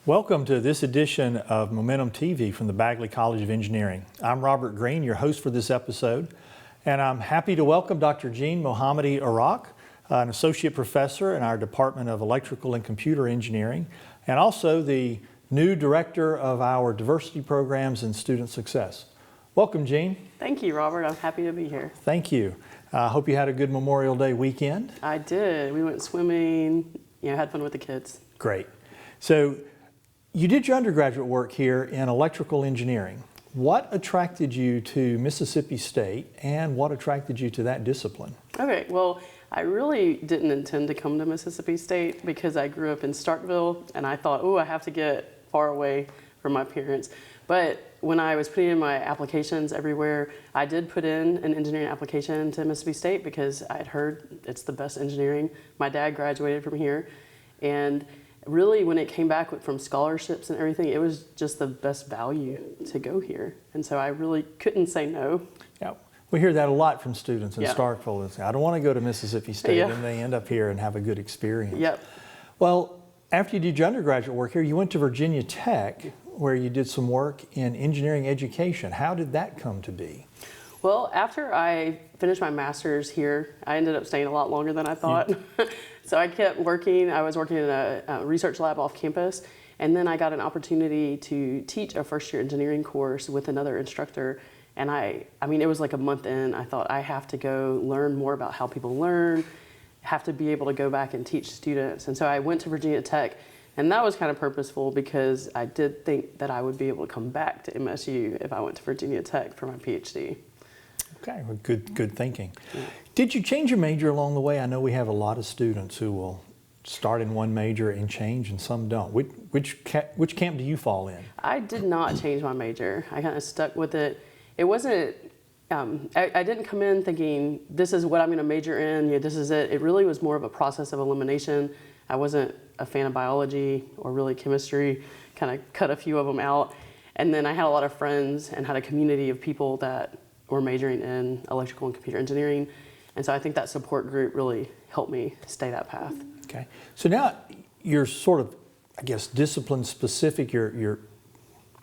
Welcome to this edition of Momentum TV from the Bagley College of Engineering. I'm Robert Green, your host for this episode, and I'm happy to welcome Dr. Jean Mohammadi-Aragh, an associate professor in our Department of Electrical and Computer Engineering, and also the new director of our diversity programs and student success. Welcome, Jean. Thank you, Robert. I'm happy to be here. Thank you. I hope you had a good Memorial Day weekend. I did. We went swimming, had fun with the kids. Great. So you did your undergraduate work here in electrical engineering. What attracted you to Mississippi State and what attracted you to that discipline? Okay, well, I really didn't intend to come to Mississippi State because I grew up in Starkville and I thought, I have to get far away from my parents. But when I was putting in my applications everywhere, I did put in an engineering application to Mississippi State because I'd heard it's the best engineering. My dad graduated from here, and really when it came back from scholarships and everything, it was just the best value to go here. And so I really couldn't say no. Yeah, we hear that a lot from students in Starkville. They say, I don't want to go to Mississippi State, and they end up here and have a good experience. Yep. Well, after you did your undergraduate work here, you went to Virginia Tech, where you did some work in engineering education. How did that come to be? Well, after I finished my master's here, I ended up staying a lot longer than I thought. So I kept working. I was working in a research lab off campus, and then I got an opportunity to teach a first-year engineering course with another instructor. And I mean, it was like a month in, I thought I have to go learn more about how people learn, have to be able to go back and teach students. And so I went to Virginia Tech, and that was kind of purposeful because I did think that I would be able to come back to MSU if I went to Virginia Tech for my PhD. Okay, well, good thinking. Yeah. Did you change your major along the way? I know we have a lot of students who will start in one major and change, and some don't. Which camp do you fall in? I did not change my major. I kind of stuck with it. It wasn't, I didn't come in thinking, this is what I'm going to major in, this is it. It really was more of a process of elimination. I wasn't a fan of biology or really chemistry, kind of cut a few of them out. And then I had a lot of friends and had a community of people that were majoring in electrical and computer engineering. And so I think that support group really helped me stay that path. Okay. So now you're sort of, I guess, discipline specific. Your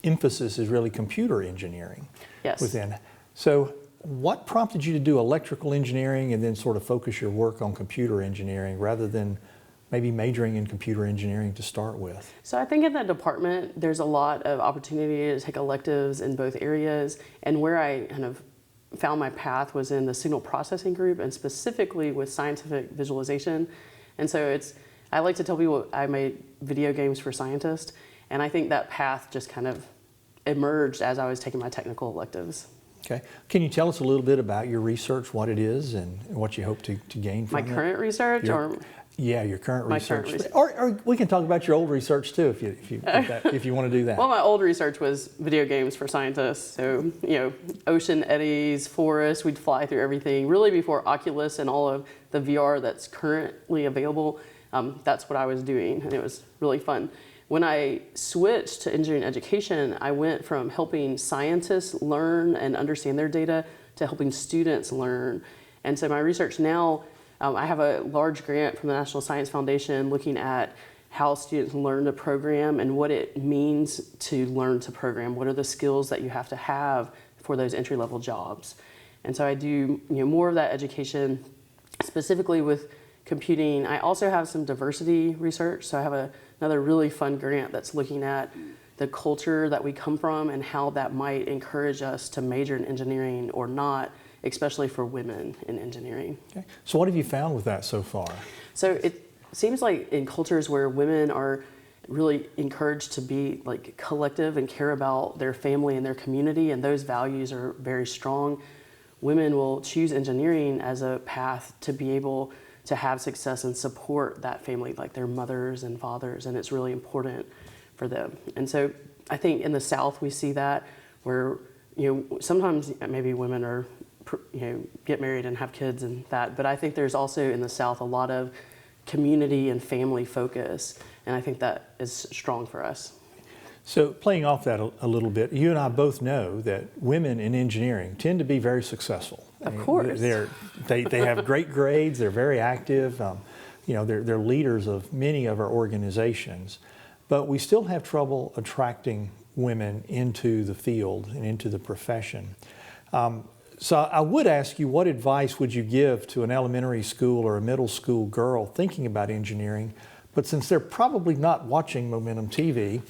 emphasis is really computer engineering. Yes. Within. So what prompted you to do electrical engineering and then sort of focus your work on computer engineering rather than maybe majoring in computer engineering to start with? So I think in that department, there's a lot of opportunity to take electives in both areas. And where I kind of found my path was in the signal processing group, and specifically with scientific visualization. And so I like to tell people I made video games for scientists, and I think that path just kind of emerged as I was taking my technical electives. Okay. Can you tell us a little bit about your research, what it is, and what you hope to gain from it? My current research? Yeah, your current research. Current research. Or we can talk about your old research too, if you want to do that. Well, my old research was video games for scientists. So, ocean eddies, forests, we'd fly through everything. Really before Oculus and all of the VR that's currently available, that's what I was doing, and it was really fun. When I switched to engineering education, I went from helping scientists learn and understand their data to helping students learn. And so my research now, I have a large grant from the National Science Foundation looking at how students learn to program and what it means to learn to program. What are the skills that you have to have for those entry-level jobs? And so I do more of that education, specifically with computing. I also have some diversity research. So I have another really fun grant that's looking at the culture that we come from and how that might encourage us to major in engineering or not, especially for women in engineering. Okay. So what have you found with that so far? So it seems like in cultures where women are really encouraged to be like collective and care about their family and their community, and those values are very strong, women will choose engineering as a path to be able to have success and support that family, like their mothers and fathers, and it's really important for them. And so I think in the South we see that where sometimes maybe women are get married and have kids and that, but I think there's also in the South a lot of community and family focus, and I think that is strong for us. So playing off that a little bit, you and I both know that women in engineering tend to be very successful. Of course. They have great grades, they're very active, they're leaders of many of our organizations. but we still have trouble attracting women into the field and into the profession. So I would ask you, what advice would you give to an elementary school or a middle school girl thinking about engineering? But since they're probably not watching Momentum TV,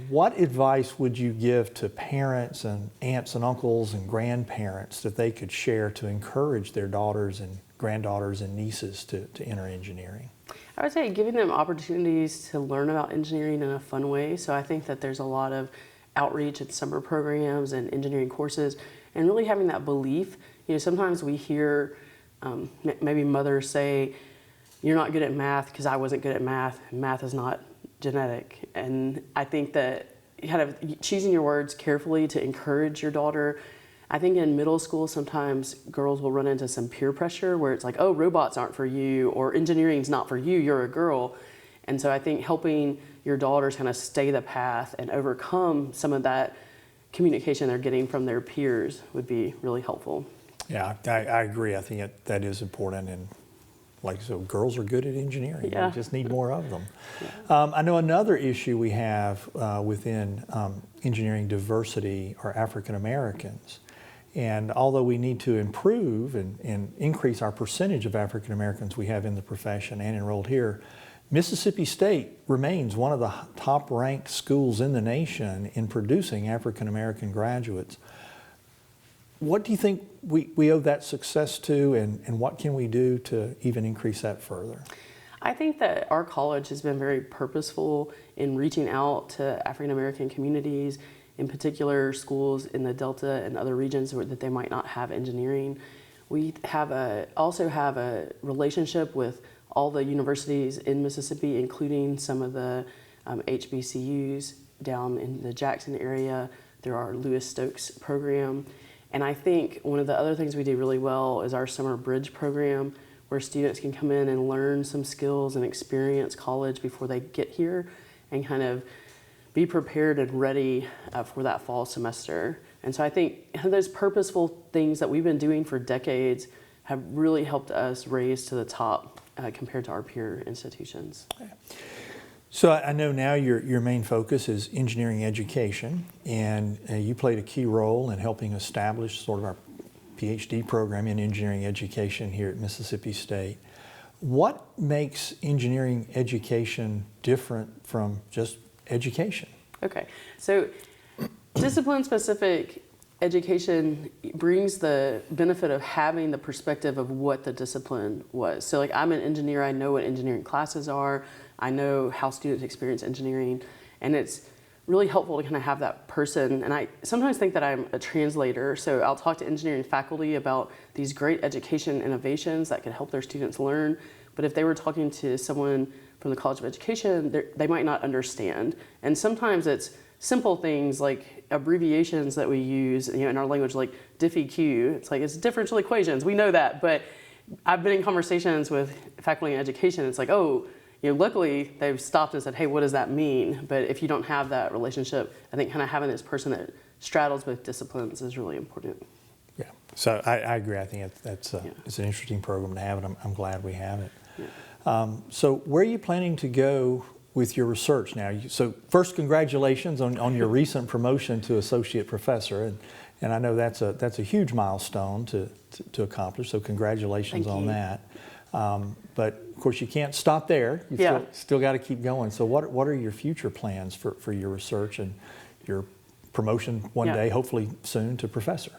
what advice would you give to parents and aunts and uncles and grandparents that they could share to encourage their daughters and granddaughters and nieces to enter engineering? I would say giving them opportunities to learn about engineering in a fun way. So I think that there's a lot of outreach and summer programs and engineering courses, and really having that belief. Sometimes we hear maybe mothers say, "You're not good at math because I wasn't good at math. Math is not genetic." And I think that kind of choosing your words carefully to encourage your daughter. I think in middle school, sometimes girls will run into some peer pressure where it's like, "Oh, robots aren't for you," or "Engineering's not for you, you're a girl." And so I think helping your daughters kind of stay the path and overcome some of that communication they're getting from their peers would be really helpful. Yeah, I agree. I think that is important. And like so, girls are good at engineering. Yeah. We just need more of them. Yeah. I know another issue we have within engineering diversity are African Americans. And although we need to improve and increase our percentage of African Americans we have in the profession and enrolled here, Mississippi State remains one of the top ranked schools in the nation in producing African American graduates. What do you think we owe that success to, and what can we do to even increase that further? I think that our college has been very purposeful in reaching out to African American communities, in particular schools in the Delta and other regions that they might not have engineering. We also have a relationship with all the universities in Mississippi, including some of the HBCUs down in the Jackson area. There are Lewis Stokes program. And I think one of the other things we do really well is our summer bridge program, where students can come in and learn some skills and experience college before they get here and kind of be prepared and ready for that fall semester. And so I think those purposeful things that we've been doing for decades have really helped us raise to the top compared to our peer institutions. So I know now your main focus is engineering education, and you played a key role in helping establish sort of our PhD program in engineering education here at Mississippi State. What makes engineering education different from just education? Okay, so discipline-specific education brings the benefit of having the perspective of what the discipline was. So like, I'm an engineer, I know what engineering classes are, I know how students experience engineering, and it's really helpful to kind of have that person. And I sometimes think that I'm a translator, so I'll talk to engineering faculty about these great education innovations that could help their students learn. But if they were talking to someone from the College of Education, they might not understand. And sometimes it's simple things like abbreviations that we use, in our language, like DiffEq. It's like, it's differential equations, we know that. But I've been in conversations with faculty in education, it's like, oh, luckily they've stopped and said, hey, what does that mean? But if you don't have that relationship, I think kind of having this person that straddles both disciplines is really important. Yeah, so I agree. I think it's an interesting program to have, and I'm glad we have it. Yeah. So where are you planning to go with your research now? So first, congratulations on your recent promotion to associate professor, and I know that's a huge milestone to accomplish. So congratulations on that. But of course, you can't stop there. You still got to keep going. So what are your future plans for your research and your promotion one day, hopefully soon, to professor?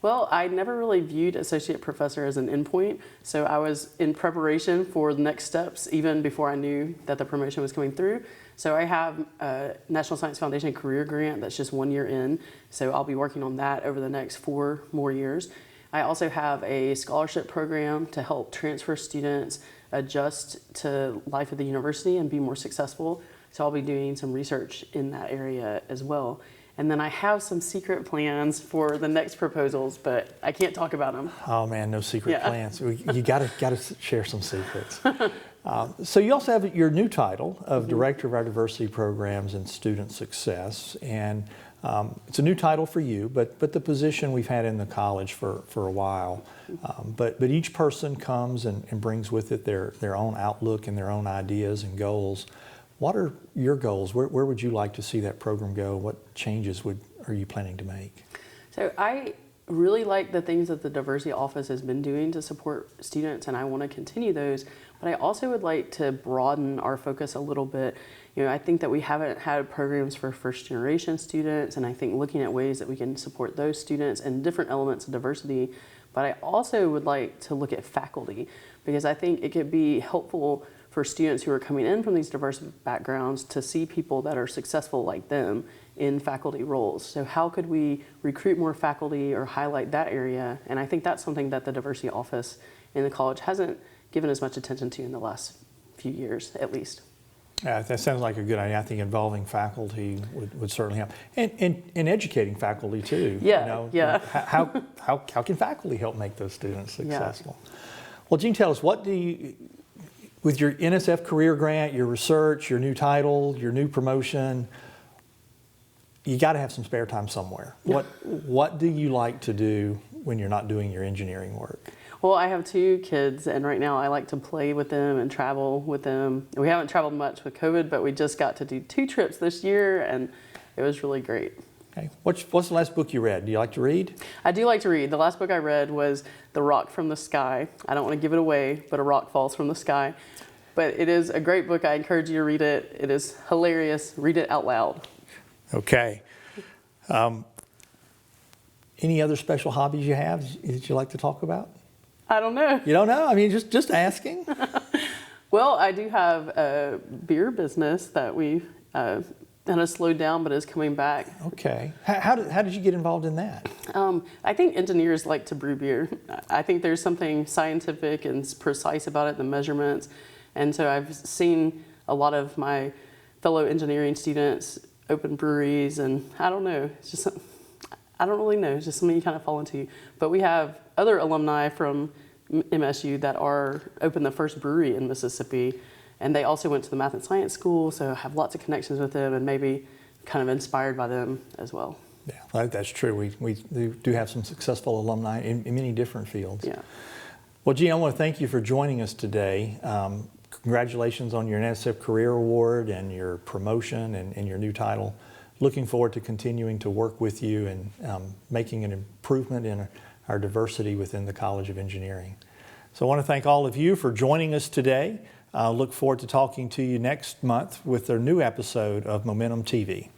Well, I never really viewed associate professor as an endpoint, so I was in preparation for the next steps even before I knew that the promotion was coming through. So I have a National Science Foundation career grant that's just 1 year in, so I'll be working on that over the next 4 more years. I also have a scholarship program to help transfer students adjust to life at the university and be more successful. So I'll be doing some research in that area as well. And then I have some secret plans for the next proposals, but I can't talk about them. Oh man, no secret plans. You got to share some secrets. So you also have your new title of Director of our Diversity Programs and Student Success, and it's a new title for you, but the position we've had in the college for a while. But each person comes and brings with it their own outlook and their own ideas and goals. What are your goals? Where would you like to see that program go? What changes are you planning to make? So I really like the things that the diversity office has been doing to support students, and I want to continue those. But I also would like to broaden our focus a little bit. I think that we haven't had programs for first generation students, and I think looking at ways that we can support those students and different elements of diversity. But I also would like to look at faculty, because I think it could be helpful for students who are coming in from these diverse backgrounds to see people that are successful like them in faculty roles. So how could we recruit more faculty or highlight that area? And I think that's something that the diversity office in the college hasn't given as much attention to in the last few years, at least. Yeah, that sounds like a good idea. I think involving faculty would certainly help, and educating faculty too. Yeah, yeah. How can faculty help make those students successful? Yeah. Well, Jean, tell us, what do you, with your NSF career grant, your research, your new title, your new promotion, you got to have some spare time somewhere. What do you like to do when you're not doing your engineering work? Well, I have 2 kids, and right now I like to play with them and travel with them. We haven't traveled much with COVID, but we just got to do 2 trips this year, and it was really great. Okay. What's the last book you read? Do you like to read? I do like to read. The last book I read was The Rock from the Sky. I don't want to give it away, but a rock falls from the sky. But it is a great book. I encourage you to read it. It is hilarious. Read it out loud. Okay. Any other special hobbies you have that you like to talk about? I don't know. You don't know? I mean, just asking. Well, I do have a beer business that we kind of slowed down, but is coming back. Okay. How did you get involved in that? I think engineers like to brew beer. I think there's something scientific and precise about it, the measurements. And so I've seen a lot of my fellow engineering students open breweries, and I don't know. It's just, I don't really know. It's just something you kind of fall into. But we have other alumni from MSU that are opened the first brewery in Mississippi, and they also went to the math and science school, so I have lots of connections with them and maybe kind of inspired by them as well. Yeah, that's true. We do have some successful alumni in many different fields. Yeah. Well, Jean, I want to thank you for joining us today. Congratulations on your NSF Career Award and your promotion and your new title. Looking forward to continuing to work with you and making an improvement in our diversity within the College of Engineering. So I want to thank all of you for joining us today. Look forward to talking to you next month with a new episode of Momentum TV.